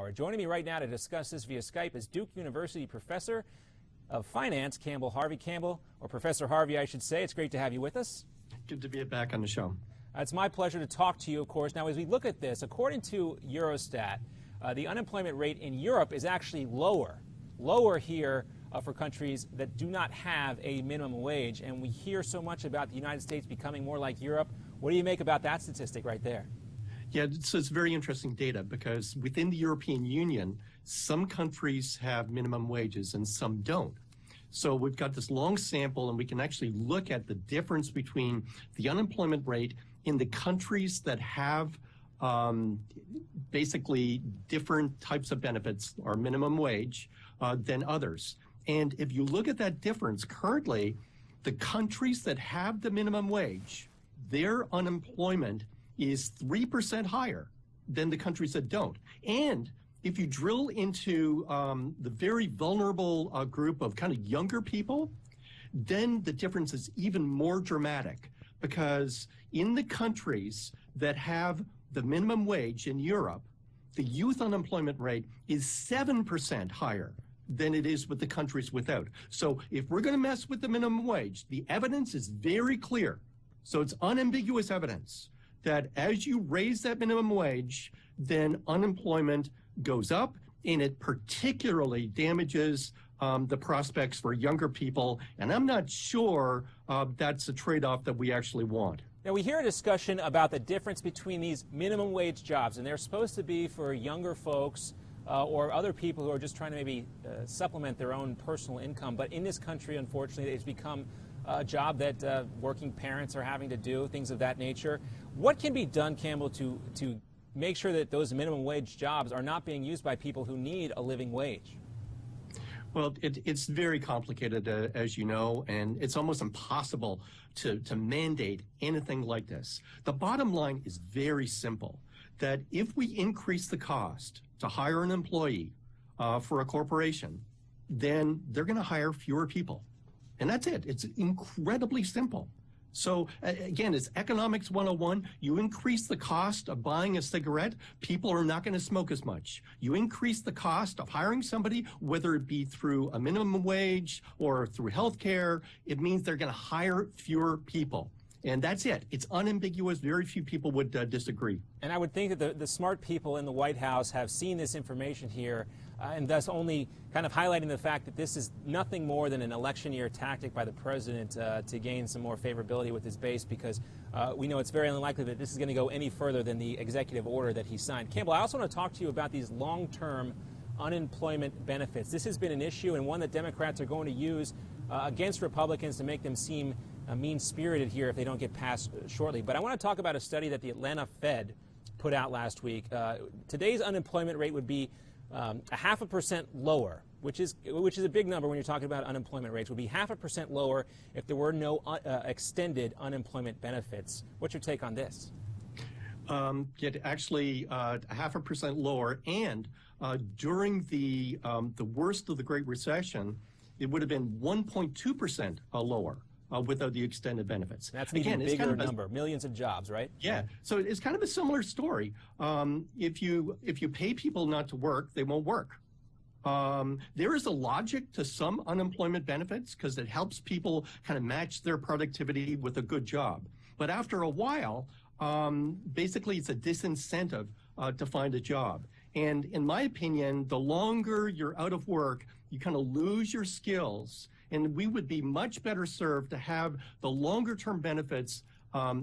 hour. Joining me right now to discuss this via Skype is Duke University Professor of Finance, Campbell Harvey. Campbell, or Professor Harvey, I should say. It's great to have you with us. Good to be back on the show. It's my pleasure to talk to you, of course. Now, as we look at this, according to Eurostat, the unemployment rate in Europe is actually lower here for countries that do not have a minimum wage. And we hear so much about the United States becoming more like Europe. What do you make about that statistic right there? Yeah, so it's very interesting data because within the European Union, some countries have minimum wages and some don't. So we've got this long sample and we can actually look at the difference between the unemployment rate in the countries that have basically different types of benefits or minimum wage than others. And if you look at that difference, currently, the countries that have the minimum wage, their unemployment is 3% higher than the countries that don't. And if you drill into the very vulnerable group of kind of younger people, then the difference is even more dramatic because in the countries that have the minimum wage in Europe, the youth unemployment rate is 7% higher than it is with the countries without. So if we're going to mess with the minimum wage, the evidence is very clear. So it's unambiguous evidence that as you raise that minimum wage, then unemployment goes up, and it particularly damages the prospects for younger people. And I'm not sure that's a trade-off that we actually want. Now, we hear a discussion about the difference between these minimum wage jobs, and they're supposed to be for younger folks or other people who are just trying to maybe supplement their own personal income. But in this country, unfortunately, it's become a job that working parents are having to do, things of that nature. What can be done, Campbell, to make sure that those minimum wage jobs are not being used by people who need a living wage? Well, it's very complicated, as you know, and it's almost impossible to mandate anything like this. The bottom line is very simple, that if we increase the cost to hire an employee for a corporation, then they're going to hire fewer people. And that's it. It's incredibly simple. So again, it's economics 101. You increase the cost of buying a cigarette, people are not going to smoke as much. You increase the cost of hiring somebody, whether it be through a minimum wage or through healthcare, it means they're going to hire fewer people. And that's it. It's unambiguous. Very few people would disagree. And I would think that the smart people in the White House have seen this information here and thus only kind of highlighting the fact that this is nothing more than an election year tactic by the president to gain some more favorability with his base, because we know it's very unlikely that this is going to go any further than the executive order that he signed. Campbell, I also want to talk to you about these long-term unemployment benefits. This has been an issue and one that Democrats are going to use against Republicans to make them seem mean-spirited here if they don't get passed shortly. But I want to talk about a study that the Atlanta Fed put out last week. Today's unemployment rate would be 0.5% lower, which is a big number when you're talking about unemployment rates. Would be 0.5% lower if there were no extended unemployment benefits. What's your take on this? Actually, 0.5% lower, and during the worst of the Great Recession, it would have been 1.2% lower. Without the extended benefits. That's an even bigger number, millions of jobs, right? Yeah, so it's kind of a similar story. If you pay people not to work, they won't work. There is a logic to some unemployment benefits because it helps people kind of match their productivity with a good job. But after a while, basically it's a disincentive to find a job. And in my opinion, the longer you're out of work, you kind of lose your skills. And we would be much better served to have the longer term benefits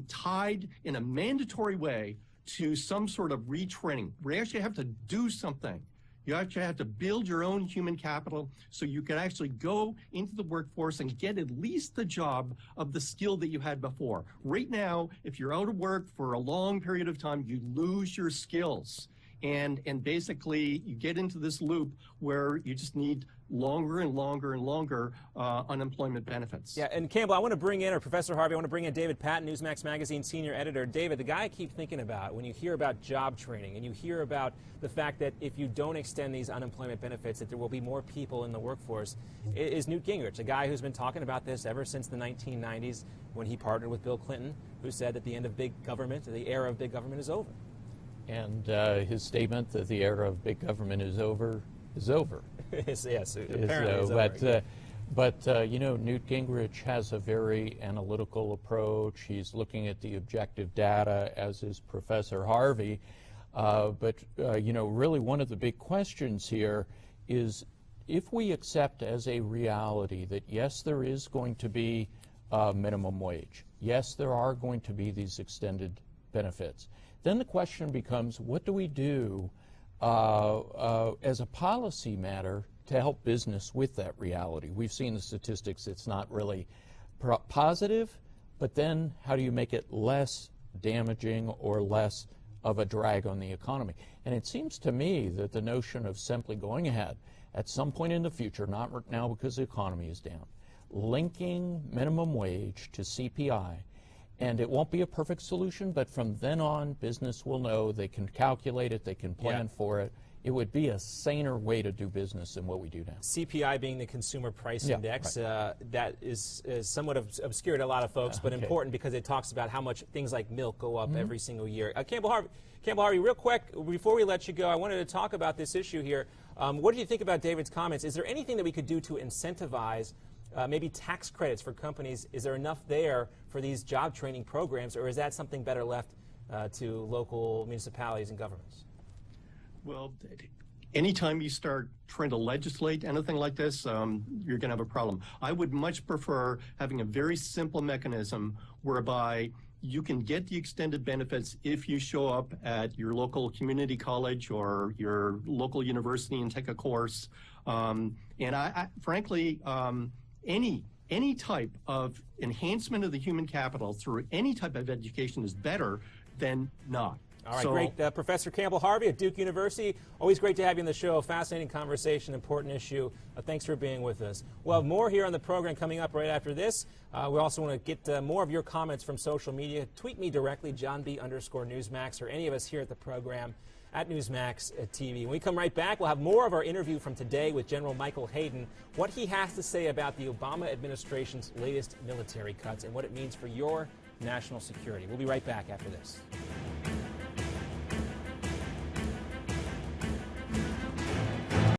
tied in a mandatory way to some sort of retraining. We actually have to do something. You actually have to build your own human capital so you can actually go into the workforce and get at least the job of the skill that you had before. Right now, if you're out of work for a long period of time, you lose your skills. And basically, you get into this loop where you just need longer and longer and longer unemployment benefits. Yeah, and Campbell, I want to bring in, or Professor Harvey, I want to bring in David Patton, Newsmax Magazine senior editor. David, the guy I keep thinking about when you hear about job training and you hear about the fact that if you don't extend these unemployment benefits, that there will be more people in the workforce, is Newt Gingrich, a guy who's been talking about this ever since the 1990s when he partnered with Bill Clinton, who said that the end of big government, the era of big government is over. And his statement that the era of big government is over is over. Yes, apparently it's over. But you know, Newt Gingrich has a very analytical approach. He's looking at the objective data, as is Professor Harvey. But you know, really one of the big questions here is if we accept as a reality that yes, there is going to be minimum wage, yes, there are going to be these extended benefits, then the question becomes, what do we do as a policy matter to help business with that reality? We've seen the statistics, it's not really positive, but then how do you make it less damaging or less of a drag on the economy? And it seems to me that the notion of simply going ahead at some point in the future, not right now because the economy is down, linking minimum wage to CPI, and it won't be a perfect solution, but from then on, business will know, they can calculate it, they can plan for it. It would be a saner way to do business than what we do now. CPI being the Consumer Price Index, that is somewhat obscure to a lot of folks, but important because it talks about how much things like milk go up every single year. Campbell Harvey, real quick, before we let you go, I wanted to talk about this issue here. What do you think about David's comments? Is there anything that we could do to incentivize maybe tax credits for companies? Is there enough there for these job training programs, or is that something better left to local municipalities and governments? Well, anytime you start trying to legislate anything like this, you're going to have a problem. I would much prefer having a very simple mechanism whereby you can get the extended benefits if you show up at your local community college or your local university and take a course. And I frankly, any type of enhancement of the human capital through any type of education is better than not. All right, great. Professor Campbell Harvey at Duke University, always great to have you on the show. Fascinating conversation, important issue. Thanks for being with us. We'll have more here on the program coming up right after this. We also want to get more of your comments from social media. Tweet me directly, JohnB_Newsmax, or any of us here at the program at Newsmax TV. When we come right back, we'll have more of our interview from today with General Michael Hayden, what he has to say about the Obama administration's latest military cuts and what it means for your national security. We'll be right back after this.